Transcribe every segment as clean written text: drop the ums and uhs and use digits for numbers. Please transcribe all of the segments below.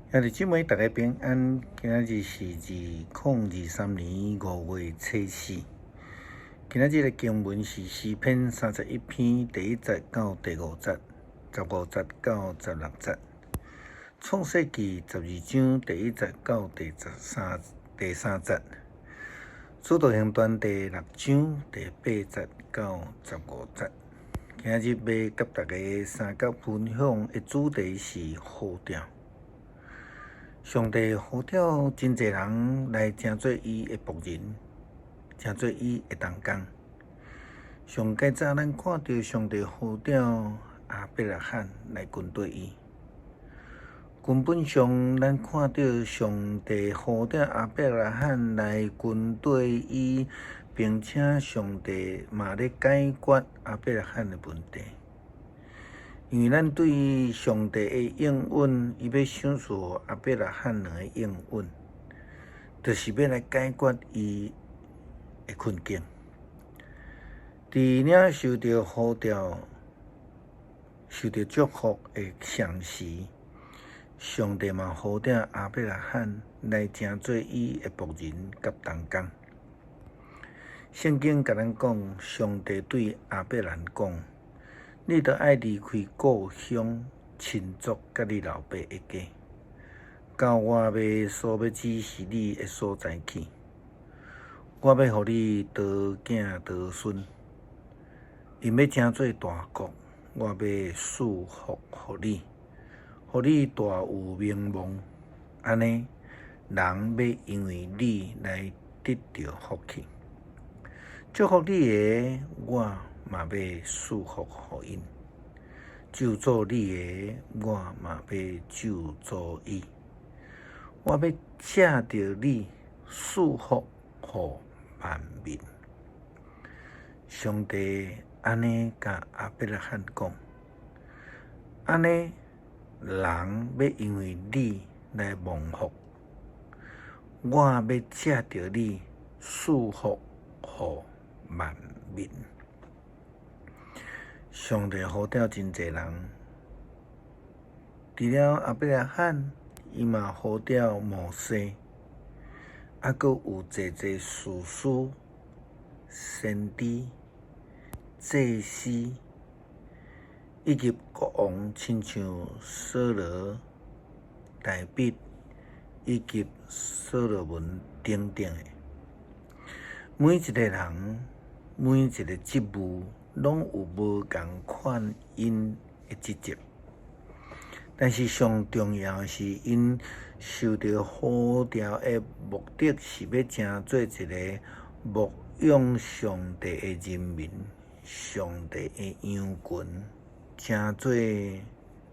兄弟姊妹，大家平安。今仔日是2023年5月初4。今仔日的经文是诗篇31篇第1节到第5节，15节到16节。创世纪12章第1节到第3节。使徒行传第6章第8节到15节。今仔日要甲大家三角分享的主题是呼召。上帝呼召真侪人来成做伊的仆人，成做伊的同工。上介早咱看到上帝呼召亚伯拉罕来跟对伊。根本上，咱看到上帝呼召亚伯拉罕来跟对伊，并且上帝嘛咧解决亚伯拉罕的问题。因为咱对上帝的应允，伊要享受亚伯拉罕人的应允，就是要来解决伊的困境。伫领受到呼召、受到祝福的上时，上帝嘛呼召亚伯拉罕来成做伊的仆人甲同工。圣经甲咱讲，上帝对亚伯兰讲：你著爱离开故乡、亲族，甲你老爸的家，到我所要指示你的所在去。我要互你得囝得孙，因要成做大国。我要赐福互你，互你大有名望。安尼，人要因为你来得到福气。祝福你的，我嘛要赐福互因；咒诅你的，我嘛要咒诅伊。我要借着你赐福互万民。上帝安尼甲亚伯拉罕讲，安尼人要因为你来蒙福，我要借着你赐福互万民。上帝呼召真侪人，除了亚伯拉罕，伊嘛呼召摩西，还佫有侪士师、先知、祭司，以及国王，亲像扫罗、大卫以及所罗门等等的。每一个人，每一个职务，拢有无共款因的职责，但是上重要的是，因受到呼召的目的是要成做一个牧养上帝的人民，上帝的羊群，成做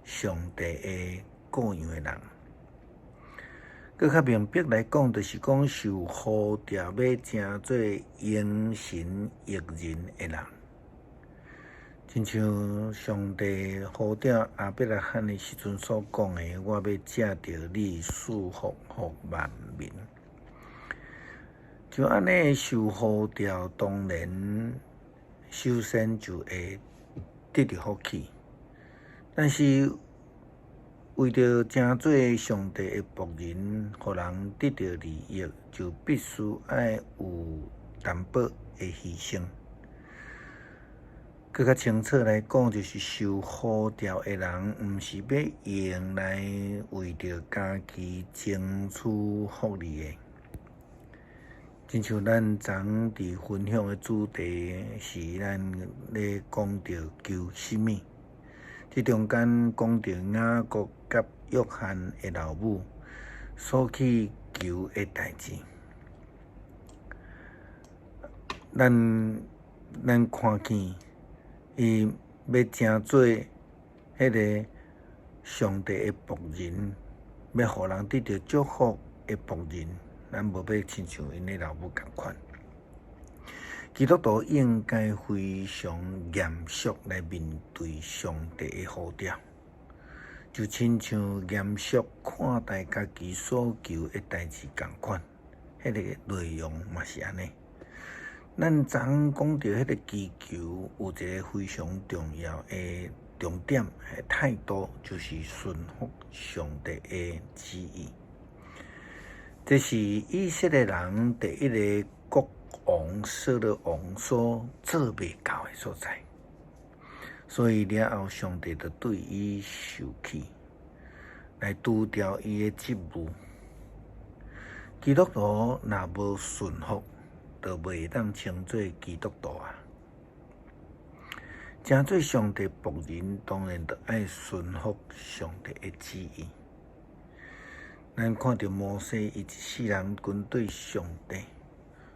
上帝的雇养的人。搁较明白来讲，就是讲受呼召要成做迎神益人的人。亲像上帝呼召亚伯拉罕的时阵所讲的：“我要借着你赐福互万民。”就安尼受呼召，当然首先就会得到福气，但是为着成做上帝的仆人，互人得到利益，就必须爱有淡薄的牺牲。更较清楚来讲，就是受呼召的人，毋是要用来为着家己争取福利的。亲像咱昨伫分享的主题是咱咧讲到求什么？这中间讲到雅各甲约翰的老母所去求的代志。咱看见伊要成做迄个上帝的仆人，要互人得到祝福的仆人，咱无要亲像因的老母共款。基督徒应该非常严肃来面对上帝的呼召，就亲像严肃看待家己所求的代志共款。迄个内容嘛是安尼。咱昨讲到迄个祈求，有一个非常重要的重点的态度就是顺服上帝的旨意。这是以色列人第一个国王扫罗王所做未到的所在，所以了后上帝就对伊受气，来除掉伊的职务。基督徒若无顺服，就袂当称作基督徒啊！真做上帝仆人，当然就爱顺服上帝的旨意。咱看到摩西伊一世人跟对上帝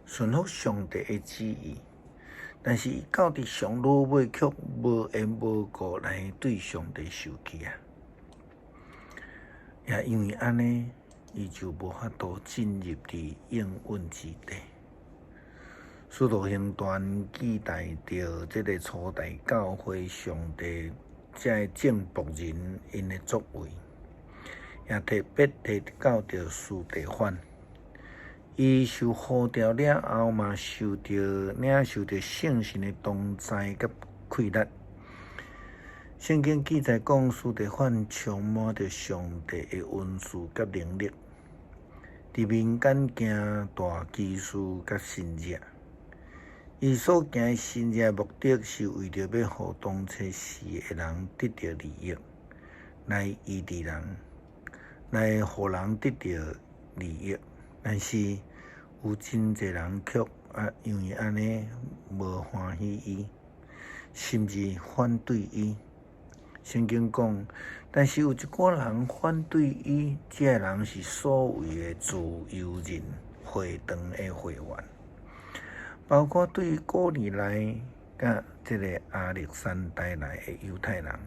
顺服上帝的旨意，但是伊到伫上落尾却无缘无故来对上帝受气啊！也因为安尼，伊就无法度进入伫应允之地。使徒行传记载着这个初代教会上帝这正仆人因的作为。也特别提到着司提反，伊受呼召了后嘛，领受着圣神的同在甲馈力。圣经记载讲，司提反充满着上帝的恩赐甲能力，伫民间行大奇事甲神迹。伊所行的神迹目的是为着要互当初死的人得到利益，来医治人。来互人得到利益，但是有真侪人却因为安尼无欢喜伊，甚至反对伊。圣经讲，但是有一寡人反对伊，这个人是所谓的自由人会堂的会员，包括对古利来甲这个亚历山大来的犹太人。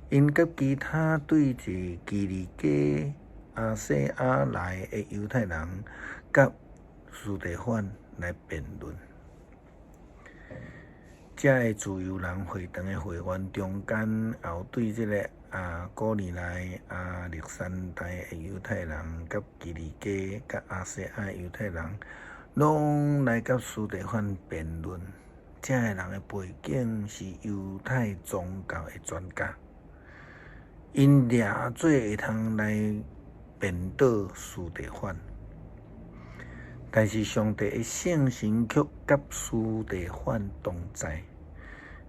因甲其他对自基利家、亚细亚来的犹太人，甲司提反来辩论。这个自由人会堂的会员中间，也有对这个古利来、亚历山大的犹太人，甲基利家、甲亚细亚的犹太人，拢来甲司提反辩论。这个人的背景是犹太宗教的专家。因俩做会通来辩倒司提反，但是上帝的圣神却甲司提反同在，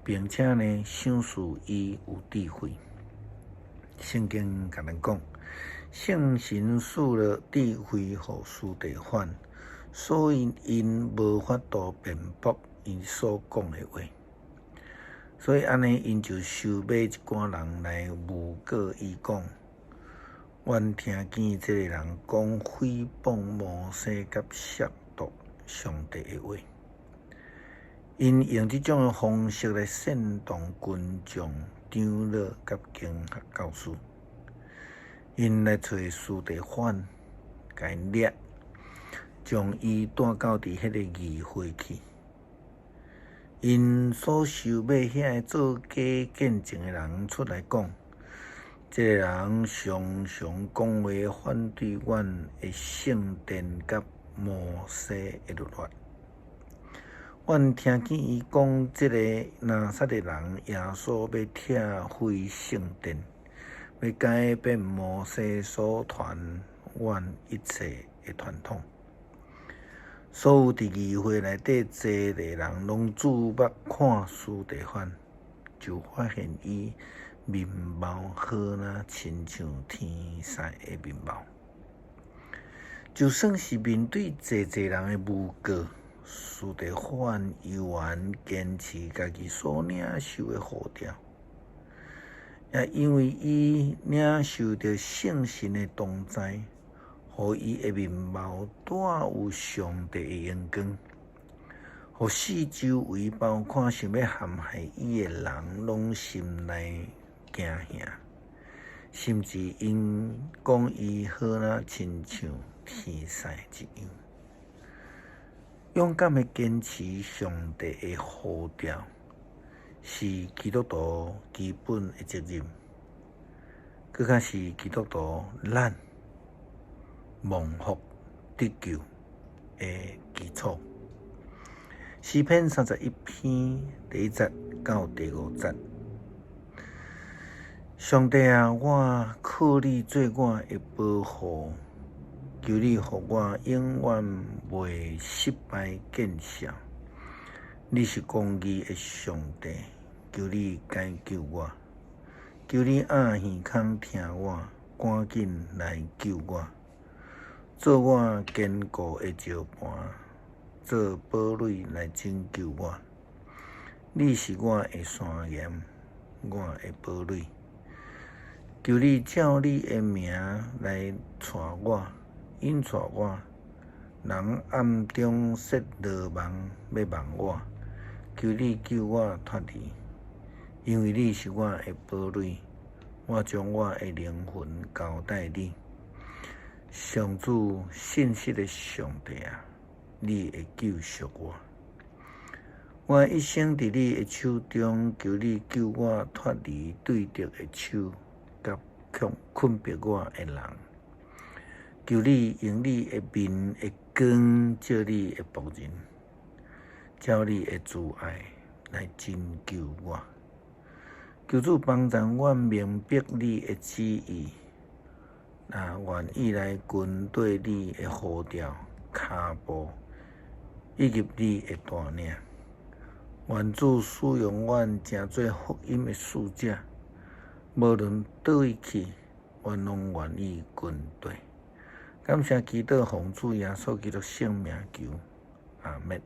并且呢，赏赐伊有智慧。圣经甲咱讲，圣神赐了智慧互司提反，所以因无法度辩驳因所讲的话。所以安尼，因就收买一寡人来诬告伊讲，阮听见这个人讲诽谤摩西甲亵渎上帝的话。因用这种的方式来煽动群众、长老甲经学教师，因来找司提反，甲因掠，将伊带到伫迄个议会去。因所收买遐个做假见证的人出来讲，这个人常常讲话反对阮的圣殿甲摩西的律法。阮听见伊讲，这个拿撒勒人耶稣要拆毁圣殿，要改变摩西所传阮一切的传统。所有伫议会内底坐的人，拢注目看司提反，就发现伊面貌好若亲像天使的面貌。就算是面对侪人的诬告，司提反依然坚持家己所领受的呼召，也因为伊领受着圣神的同在。互伊的面貌带有上帝的阳光，互四周围包括想要陷害伊的人，拢心内惊吓，甚至因讲伊好若亲像天使一样。勇敢的坚持上帝的呼召，是基督徒基本的责任，更较是基督徒咱蒙福得救的基础。诗篇31篇第1节到第5节，上帝啊，我靠你做我的保护，求你予我永远袂失败见效。你是公义的上帝，求你解救我，求你按耳孔听我，赶紧来救我，做我坚固的石盘，做堡垒来拯救我。你是我的山岩，我的堡垒。求你照你的名来带我，引带我。人暗中设罗网要网我，求你救我脱离，因为你是我的堡垒。我将我的灵魂交代你，上主信实的上帝啊，你会救赎我。我一生伫你的手中，求你救我脱离对敌的手，甲困迫我的人。求你用你的面的光照你的仆人，照你的慈爱来拯救我。求主帮助我明白你的旨意，愿意来跟对你的呼召、脚步，以及你的带领。愿主使用阮成做福音的使者，无论倒位去，阮拢愿意跟对。感谢祈祷奉主耶稣基督圣名求，阿们。